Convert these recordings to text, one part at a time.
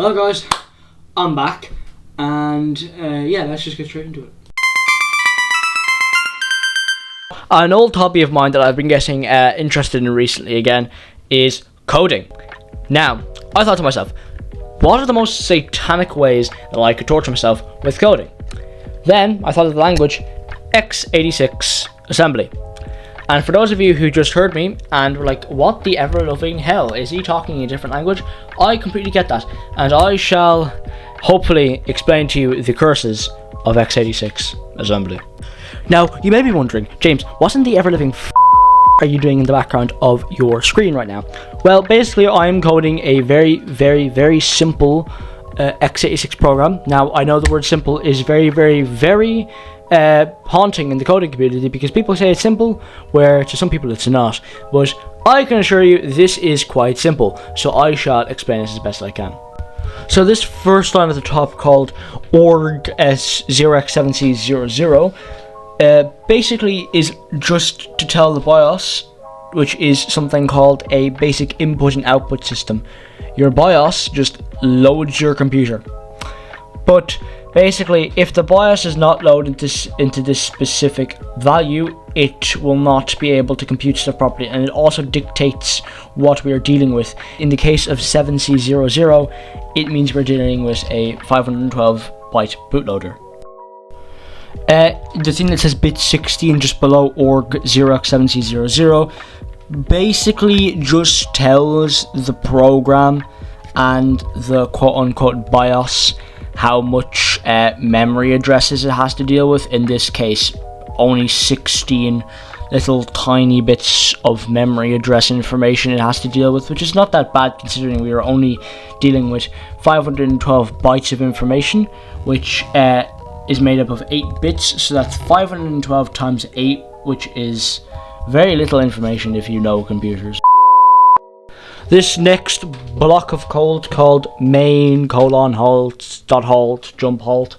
Well guys, I'm back, and yeah, let's just get straight into it. An old hobby of mine that I've been getting interested in recently again is coding. Now, I thought to myself, what are the most satanic ways that I could torture myself with coding? Then I thought of the language x86 assembly. And for those of you who just heard me and were like, what the ever-loving hell, is he talking a different language? I completely get that, and I shall hopefully explain to you the curses of x86 assembly. Now, you may be wondering, James, what in the ever-living are you doing in the background of your screen right now? Well, basically, I'm coding a very simple x86 program. Now, I know the word simple is very haunting in the coding community because people say it's simple, where to some people it's not. But I can assure you this is quite simple, so I shall explain this as best I can. So this first line at the top, called org s0x7c00, basically is just to tell the BIOS, which is something called a basic input and output system. Your BIOS just loads your computer. But basically, if the BIOS is not loaded into this specific value, it will not be able to compute stuff properly, and it also dictates what we are dealing with. In the case of 7C00, it means we're dealing with a 512 byte bootloader. The thing that says bit 16 just below org 0x7c00 basically just tells the program and the quote-unquote BIOS how much memory addresses it has to deal with. In this case, only 16 little tiny bits of memory address information it has to deal with, which is not that bad considering we are only dealing with 512 bytes of information, which is made up of 8 bits, so that's 512 times 8, which is very little information if you know computers. This next block of code, called main halt jump halt,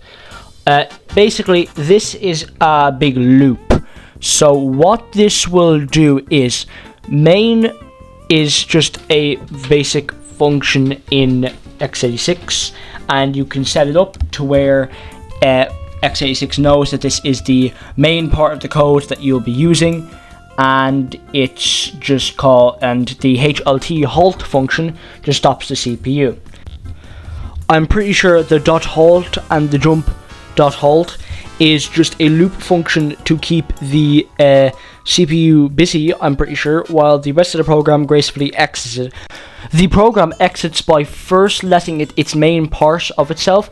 basically this is a big loop. So what this will do is, main is just a basic function in x86, and you can set it up to where x86 knows that this is the main part of the code that you'll be using, and it's just and the HLT halt function just stops the CPU. I'm pretty sure the .halt and the jump.halt is just a loop function to keep the CPU busy, I'm pretty sure, while the rest of the program gracefully exits it. The program exits by first letting its main part of itself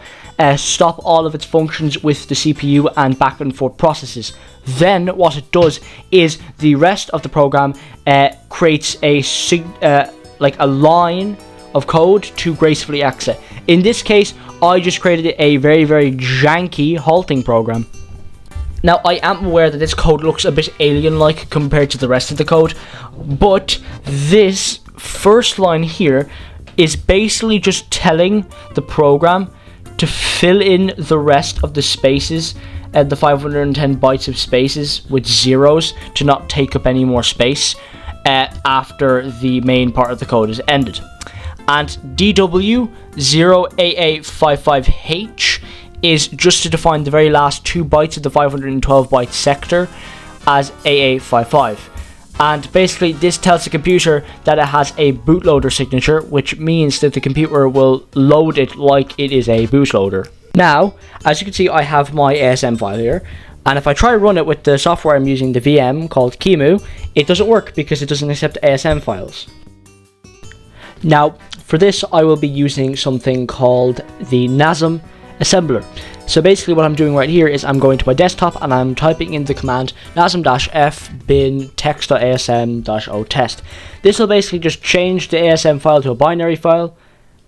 stop all of its functions with the CPU and back and forth processes. Then what it does is the rest of the program creates a line of code to gracefully exit. In this case, I just created a very janky halting program. Now, I am aware that this code looks a bit alien-like compared to the rest of the code, but this first line here is basically just telling the program to fill in the rest of the spaces, the 510 bytes of spaces, with zeros to not take up any more space after the main part of the code is ended. And DW0AA55H is just to define the very last 2 bytes of the 512 byte sector as AA55. And basically this tells the computer that it has a bootloader signature, which means that the computer will load it like it is a bootloader. Now, as you can see, I have my ASM file here, and if I try to run it with the software I'm using, the VM called QEMU, it doesn't work because it doesn't accept ASM files. Now, for this I will be using something called the NASM assembler. So basically what I'm doing right here is I'm going to my desktop and I'm typing in the command nasm-f bin text.asm-o test. This will basically just change the ASM file to a binary file,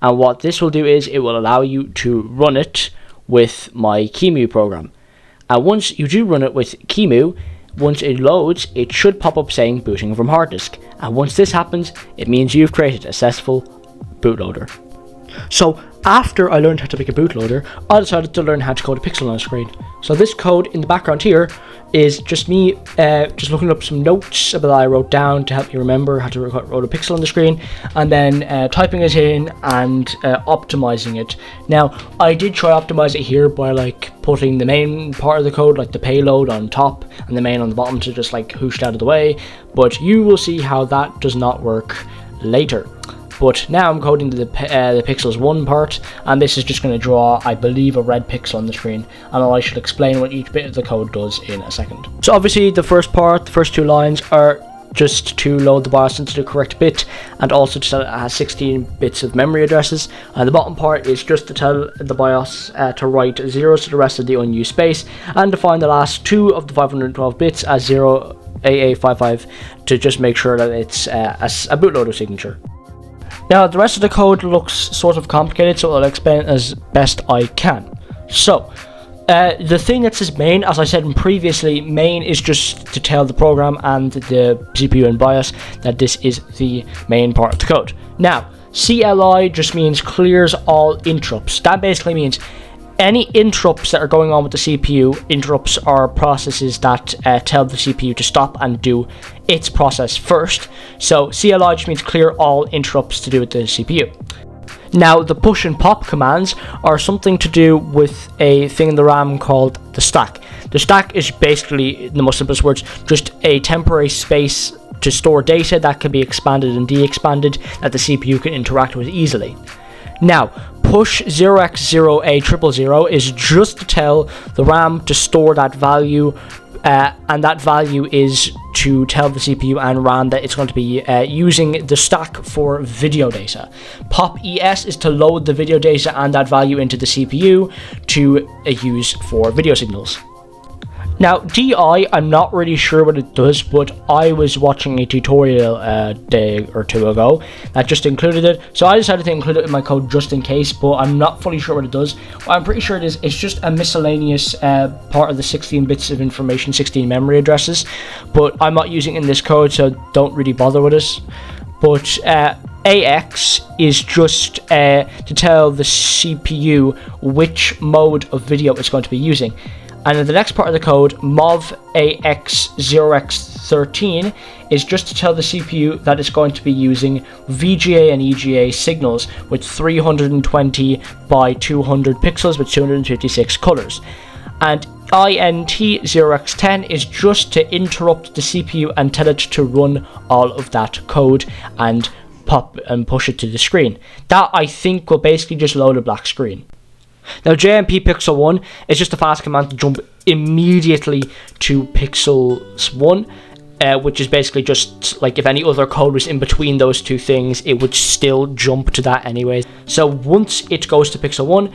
and what this will do is it will allow you to run it with my QEMU program. And once you do run it with QEMU, once it loads, it should pop up saying booting from hard disk. And once this happens, it means you've created a successful bootloader. So after I learned how to make a bootloader, I decided to learn how to code a pixel on a screen. So this code in the background here is just me just looking up some notes that I wrote down to help me remember how to write a pixel on the screen, and then typing it in and optimizing it. Now, I did try optimize it here by like putting the main part of the code, like the payload, on top and the main on the bottom to just like whoosh out of the way, but you will see how that does not work later. But now I'm coding the pixels 1 part, and this is just going to draw, I believe, a red pixel on the screen, and I should explain what each bit of the code does in a second. So obviously the first part, the first 2 lines, are just to load the BIOS into the correct bit, and also to tell it has 16 bits of memory addresses, and the bottom part is just to tell the BIOS to write zeros to the rest of the unused space, and define the last 2 of the 512 bits as 0 AA55 to just make sure that it's a bootloader signature. Now, the rest of the code looks sort of complicated, so I'll explain it as best I can. So, the thing that says main, as I said previously, main is just to tell the program and the CPU and BIOS that this is the main part of the code. Now, CLI just means clears all interrupts. That basically means any interrupts that are going on with the CPU, interrupts are processes that tell the CPU to stop and do its process first. So CLI just means clear all interrupts to do with the CPU. Now, the push and pop commands are something to do with a thing in the RAM called the stack. The stack is basically, in the most simplest words, just a temporary space to store data that can be expanded and de-expanded that the CPU can interact with easily. Now, push 0x0A000 is just to tell the RAM to store that value, and that value is to tell the CPU and RAM that it's going to be using the stack for video data. Pop ES is to load the video data and that value into the CPU to use for video signals. Now, DI, I'm not really sure what it does, but I was watching a tutorial a day or 2 ago that just included it, so I decided to include it in my code just in case, but I'm not fully sure what it does. What I'm pretty sure it is, it's just a miscellaneous part of the 16 bits of information, 16 memory addresses, but I'm not using it in this code, so don't really bother with it. But AX is just to tell the CPU which mode of video it's going to be using. And in the next part of the code, MOV AX0x13 is just to tell the CPU that it's going to be using VGA and EGA signals with 320 by 200 pixels with 256 colors. And INT0x10 is just to interrupt the CPU and tell it to run all of that code and pop and push it to the screen. That, I think, will basically just load a black screen. Now, JMP pixel 1 is just a fast command to jump immediately to pixels 1, which is basically just like if any other code was in between those 2 things, it would still jump to that anyways. So once it goes to pixel 1,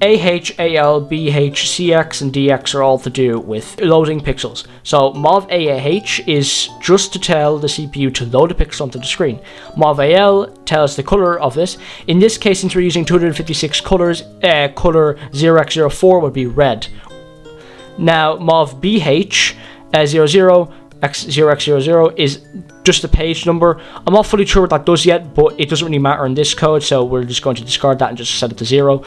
AH, AL, BH, CX, and DX are all to do with loading pixels. So MOV AH is just to tell the CPU to load a pixel onto the screen. MOV AL tells the color of this. In this case, since we're using 256 colors, color 0x04 would be red. Now MOV BH 00x0x00 is just a page number. I'm not fully sure what that does yet, but it doesn't really matter in this code, so we're just going to discard that and just set it to 0.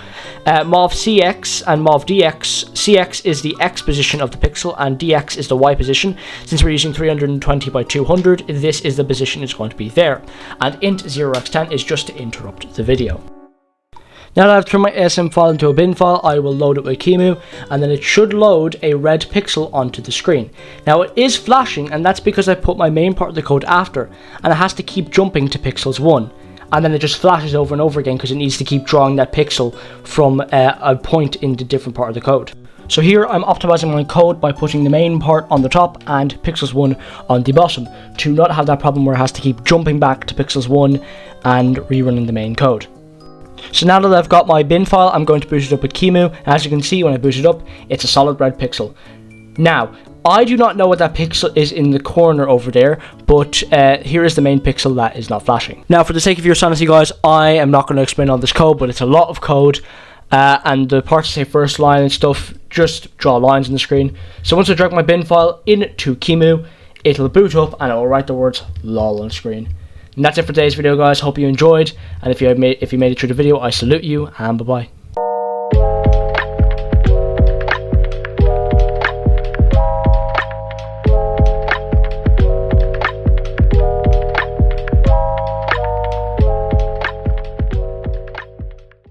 MOV CX and MOV DX. CX is the X position of the pixel and DX is the Y position. Since we're using 320 by 200, this is the position it's going to be there. And int 0x10 is just to interrupt the video. Now that I've turned my ASM file into a bin file, I will load it with QEMU, and then it should load a red pixel onto the screen. Now it is flashing, and that's because I put my main part of the code after, and it has to keep jumping to pixels 1. And then it just flashes over and over again because it needs to keep drawing that pixel from a point in the different part of the code. So here I'm optimizing my code by putting the main part on the top and pixels 1 on the bottom, to not have that problem where it has to keep jumping back to pixels 1 and rerunning the main code. So now that I've got my bin file, I'm going to boot it up with QEMU, and as you can see when I boot it up, it's a solid red pixel. Now, I do not know what that pixel is in the corner over there, but here is the main pixel that is not flashing. Now, for the sake of your sanity, guys, I am not going to explain all this code, but it's a lot of code, and the parts that say first line and stuff, just draw lines on the screen. So once I drag my bin file into QEMU, it'll boot up and it will write the words LOL on screen. And that's it for today's video, guys. Hope you enjoyed, and if you made it through the video, I salute you, and bye bye.